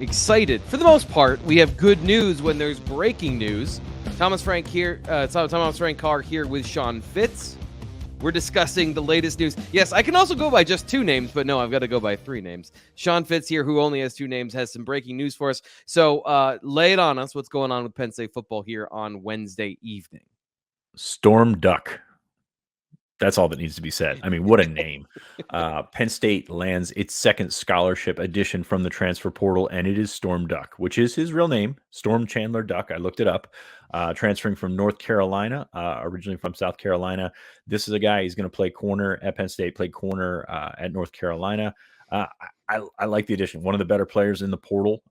excited. For the most part, we have good news when there's breaking news. Thomas Frank Carr here with Sean Fitz. We're discussing the latest news. Yes, I can also go by just two names, but no, I've got to go by three names. Sean Fitz here, who only has two names, has some breaking news for us. So lay it on us. What's going on with Penn State football here on Wednesday evening? Storm Duck. That's all that needs to be said. I mean, what a name. Penn State lands its second scholarship addition from the transfer portal, and it is Storm Duck, which is his real name, Storm Chandler Duck. I looked it up. Transferring from North Carolina, originally from South Carolina. This is a guy, he's going to play corner at Penn State, played corner at North Carolina. I like the addition. One of the better players in the portal.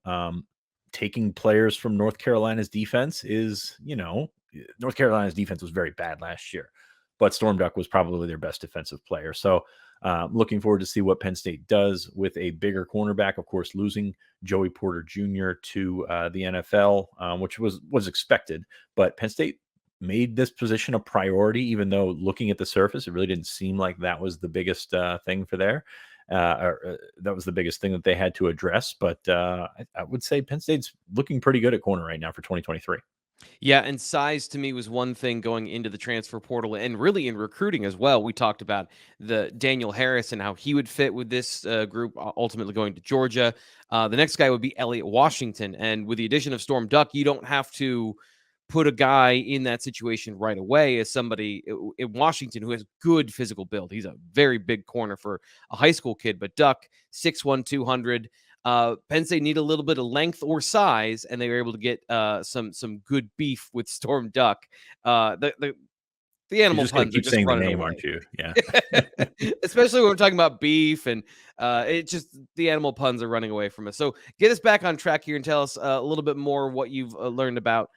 Taking players from North Carolina's defense is, North Carolina's defense was very bad last year, but Storm Duck was probably their best defensive player. So looking forward to see what Penn State does with a bigger cornerback. Of course, losing Joey Porter Jr. to the NFL, which was expected, but Penn State made this position a priority, even though looking at the surface, it really didn't seem like that was the biggest thing for there. That was the biggest thing that they had to address. But I would say Penn State's looking pretty good at corner right now for 2023. Yeah, and size to me was one thing going into the transfer portal and really in recruiting as well. We talked about the Daniel Harris and how he would fit with this group, ultimately going to Georgia. The next guy would be Elliott Washington. And with the addition of Storm Duck, you don't have to put a guy in that situation right away as somebody in Washington who has good physical build. He's a very big corner for a high school kid, but Duck, 6'1", 200. Penn State need a little bit of length or size, and they were able to get some good beef with Storm Duck. The animal puns keep are just saying the running name, away. aren't you? Yeah. Especially when we're talking about beef, and it just the animal puns are running away from us. So get us back on track here and tell us a little bit more what you've learned about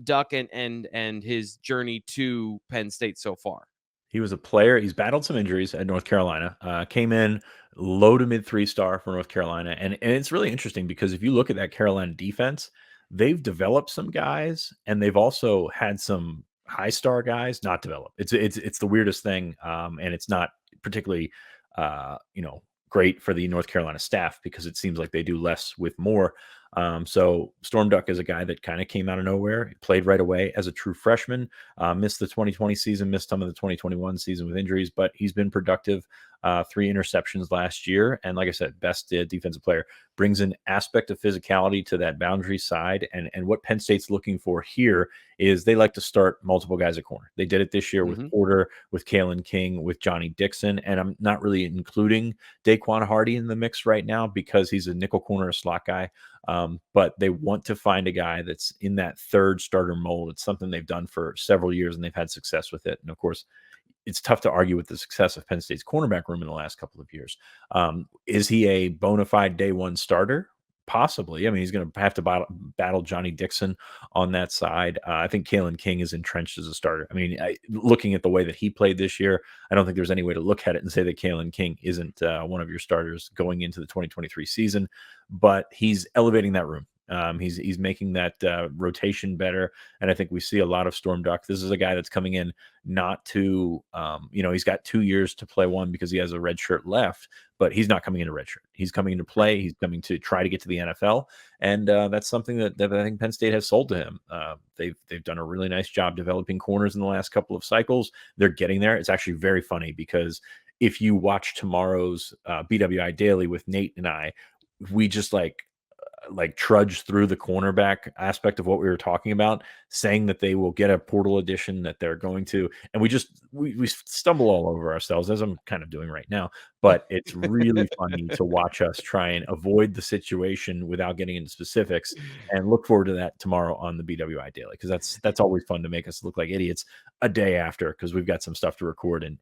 Duck and his journey to Penn State so far. He was a player. He's battled some injuries at North Carolina. Came in low to mid 3-star for North Carolina, and it's really interesting because if you look at that Carolina defense, they've developed some guys, and they've also had some high star guys not develop. It's the weirdest thing, and it's not particularly great for the North Carolina staff because it seems like they do less with more. So Storm Duck is a guy that kind of came out of nowhere. He played right away as a true freshman, missed the 2020 season, missed some of the 2021 season with injuries, but he's been productive. 3 interceptions last year. And like I said, best defensive player, brings an aspect of physicality to that boundary side. And what Penn State's looking for here is they like to start multiple guys at corner. They did it this year with Porter, with Kalen King, with Johnny Dixon. And I'm not really including Daquan Hardy in the mix right now because he's a nickel corner, a slot guy. But they want to find a guy that's in that third starter mold. It's something they've done for several years and they've had success with it. And of course, it's tough to argue with the success of Penn State's cornerback room in the last couple of years. Is he a bona fide day one starter? Possibly. I mean, he's going to have to battle Johnny Dixon on that side. I think Kalen King is entrenched as a starter. I mean, looking at the way that he played this year, I don't think there's any way to look at it and say that Kalen King isn't one of your starters going into the 2023 season, but he's elevating that room. He's making that rotation better, and I think we see a lot of Storm Duck. This is a guy that's coming in not to, he's got 2 years to play one because he has a red shirt left, but he's not coming into red shirt. He's coming into play. He's coming to try to get to the NFL, and that's something that I think Penn State has sold to him. They've done a really nice job developing corners in the last couple of cycles. They're getting there. It's actually very funny because if you watch tomorrow's BWI Daily with Nate and I, we just like trudge through the cornerback aspect of what we were talking about, saying that they will get a portal edition, that they're going to, and we stumble all over ourselves, as I'm kind of doing right now. But it's really funny to watch us try and avoid the situation without getting into specifics, and look forward to that tomorrow on the BWI Daily, because that's always fun to make us look like idiots a day after, because we've got some stuff to record and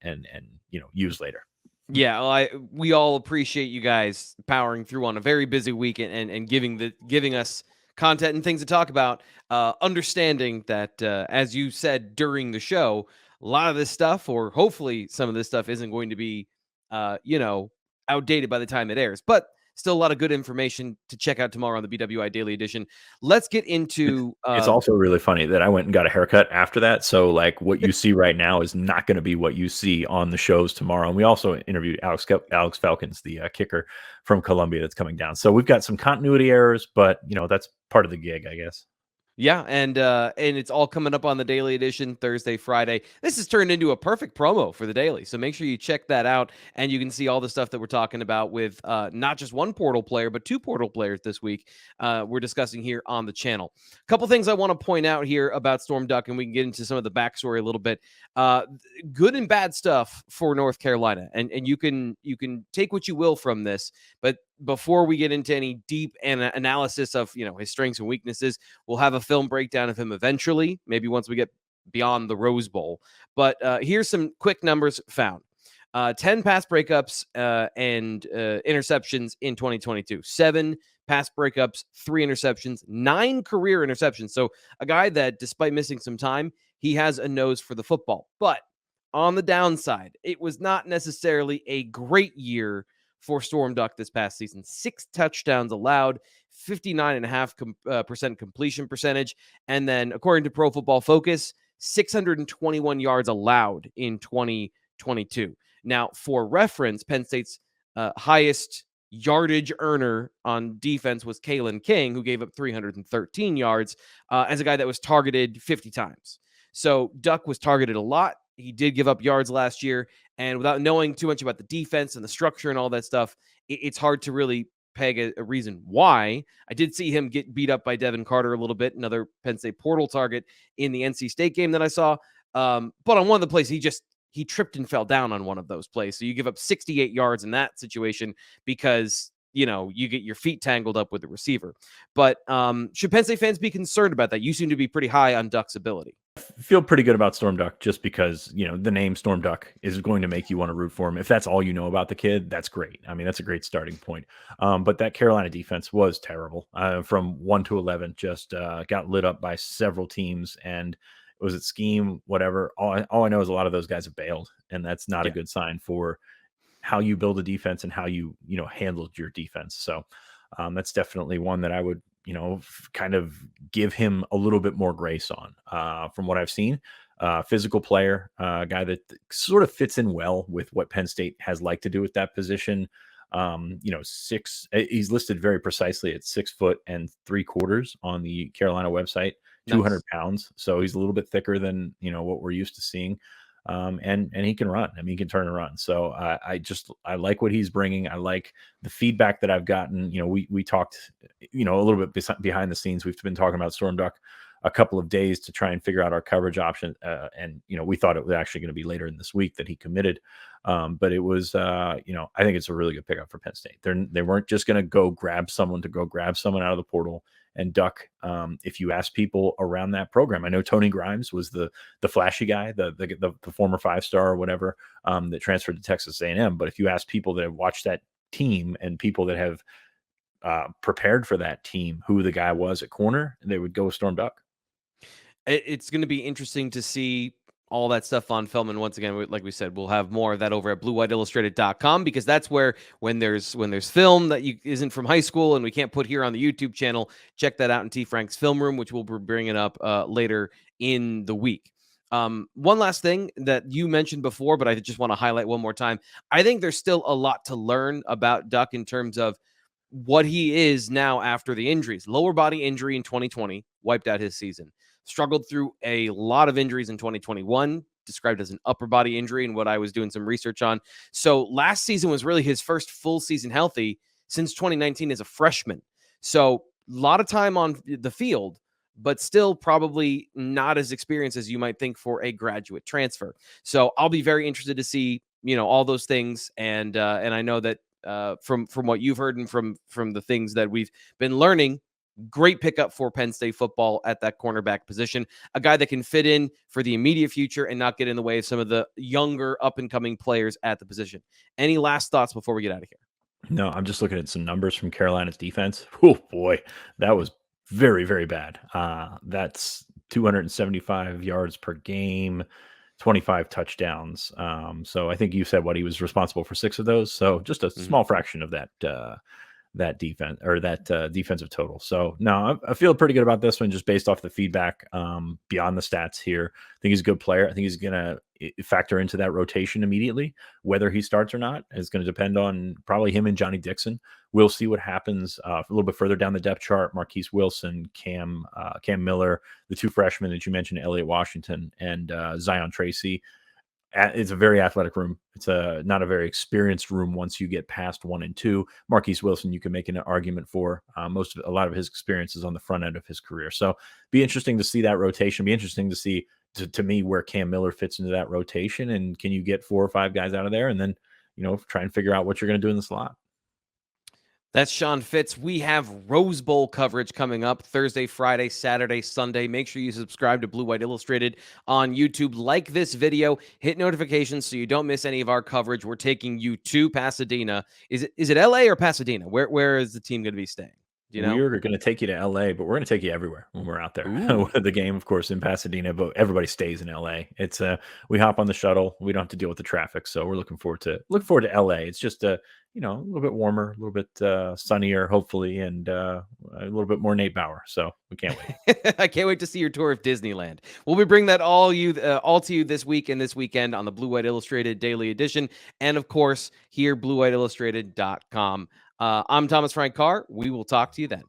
use later. Yeah, well, we all appreciate you guys powering through on a very busy week and giving us content and things to talk about. Understanding that, as you said during the show, a lot of this stuff, or hopefully some of this stuff, isn't going to be, outdated by the time it airs. But Still a lot of good information to check out tomorrow on the BWI Daily Edition. Let's get into. It's also really funny that I went and got a haircut after that. So like what you see right now is not going to be what you see on the shows tomorrow. And we also interviewed Alex Falcons, the kicker from Columbia that's coming down. So we've got some continuity errors, but that's part of the gig, I guess. Yeah, and it's all coming up on the Daily Edition Thursday, Friday. This has turned into a perfect promo for the Daily, so make sure you check that out, and you can see all the stuff that we're talking about with not just one portal player, but two portal players this week. We're discussing here on the channel. A couple things I want to point out here about Storm Duck, and we can get into some of the backstory a little bit. Good and bad stuff for North Carolina, and you can take what you will from this, but before we get into any deep analysis of his strengths and weaknesses, we'll have a film breakdown of him eventually, maybe once we get beyond the Rose Bowl. But here's some quick numbers found. 10 pass breakups and interceptions in 2022. 7 pass breakups, 3 interceptions, 9 career interceptions. So a guy that, despite missing some time, he has a nose for the football. But on the downside, it was not necessarily a great year for Storm Duck this past season. 6 touchdowns allowed, 59.5% completion percentage. And then, according to Pro Football Focus, 621 yards allowed in 2022. Now, for reference, Penn State's highest yardage earner on defense was Kalen King, who gave up 313 yards as a guy that was targeted 50 times. So Duck was targeted a lot. He did give up yards last year. And without knowing too much about the defense and the structure and all that stuff, it's hard to really peg a reason why. I did see him get beat up by Devin Carter a little bit, another Penn State portal target in the NC State game that I saw. But on one of the plays, he tripped and fell down on one of those plays. So you give up 68 yards in that situation because you get your feet tangled up with the receiver. But should Penn State fans be concerned about that? You seem to be pretty high on Duck's ability. Feel pretty good about Storm Duck just because, the name Storm Duck is going to make you want to root for him. If that's all you know about the kid, that's great. I mean, that's a great starting point. But that Carolina defense was terrible. From 1 to 11, just got lit up by several teams. And was it scheme, whatever? All I know is a lot of those guys have bailed. And that's not a good sign for how you build a defense and how you handled your defense. So that's definitely one that I would kind of give him a little bit more grace on from what I've seen. Physical player, guy that sort of fits in well with what Penn State has liked to do with that position. He's listed very precisely at 6'3" on the Carolina website, 200 pounds. So he's a little bit thicker than, what we're used to seeing. And he can run. I mean, he can turn and run. So I like what he's bringing. I like the feedback that I've gotten. We talked, a little bit behind the scenes. We've been talking about Storm Duck a couple of days to try and figure out our coverage option. And we thought it was actually going to be later in this week that he committed. But it was, I think it's a really good pickup for Penn State. They weren't just going to go grab someone out of the portal. And Duck, if you ask people around that program, I know Tony Grimes was the flashy guy, the former 5-star or whatever, that transferred to Texas A&M. But if you ask people that have watched that team and people that have prepared for that team, who the guy was at corner, they would go with Storm Duck. It's going to be interesting to see all that stuff on film. And once again, like we said, we'll have more of that over at bluewhiteillustrated.com, because that's where when there's film that isn't from high school and we can't put here on the YouTube channel, check that out in T-Frank's film room, which we'll be bringing up later in the week. One last thing that you mentioned before, but I just want to highlight one more time. I think there's still a lot to learn about Duck in terms of what he is now after the injuries. Lower body injury in 2020 wiped out his season. Struggled through a lot of injuries in 2021, described as an upper body injury and what I was doing some research on. So last season was really his first full season healthy since 2019 as a freshman. So a lot of time on the field, but still probably not as experienced as you might think for a graduate transfer. So I'll be very interested to see, all those things. And I know that from what you've heard and from the things that we've been learning, great pickup for Penn State football at that cornerback position. A guy that can fit in for the immediate future and not get in the way of some of the younger up-and-coming players at the position. Any last thoughts before we get out of here? No, I'm just looking at some numbers from Carolina's defense. Oh, boy, that was very, very bad. That's 275 yards per game, 25 touchdowns. So I think you said he was responsible for 6 of those. So just a small fraction of that that defense or that defensive total. So no, I feel pretty good about this one just based off the feedback beyond the stats here. I think he's a good player. I think he's going to factor into that rotation immediately. Whether he starts or not is going to depend on probably him and Johnny Dixon. We'll see what happens a little bit further down the depth chart. Marquise Wilson, Cam Miller, the two freshmen that you mentioned, Elliott Washington and Zion Tracy. It's a very athletic room. It's not a very experienced room once you get past 1 and 2. Marquise Wilson, you can make an argument for a lot of his experiences on the front end of his career. So be interesting to see that rotation. Be interesting to see to me where Cam Miller fits into that rotation, and can you get 4 or 5 guys out of there, and then try and figure out what you're going to do in the slot. That's Sean Fitz. We have Rose Bowl coverage coming up Thursday, Friday, Saturday, Sunday. Make sure you subscribe to Blue White Illustrated on YouTube. Like this video, hit notifications so you don't miss any of our coverage. We're taking you to Pasadena. Is it LA or Pasadena? Where is the team going to be staying? Do you know? We're going to take you to LA, but we're going to take you everywhere when we're out there. The game, of course, in Pasadena, but everybody stays in LA. It's we hop on the shuttle. We don't have to deal with the traffic, so we're looking forward to LA. It's just a little bit warmer, a little bit sunnier, hopefully, and a little bit more Nate Bauer. So we can't wait. I can't wait to see your tour of Disneyland. We'll be bringing that all to you this week and this weekend on the Blue White Illustrated Daily Edition, and of course here BlueWhiteIllustrated.com. I'm Thomas Frank Carr. We will talk to you then.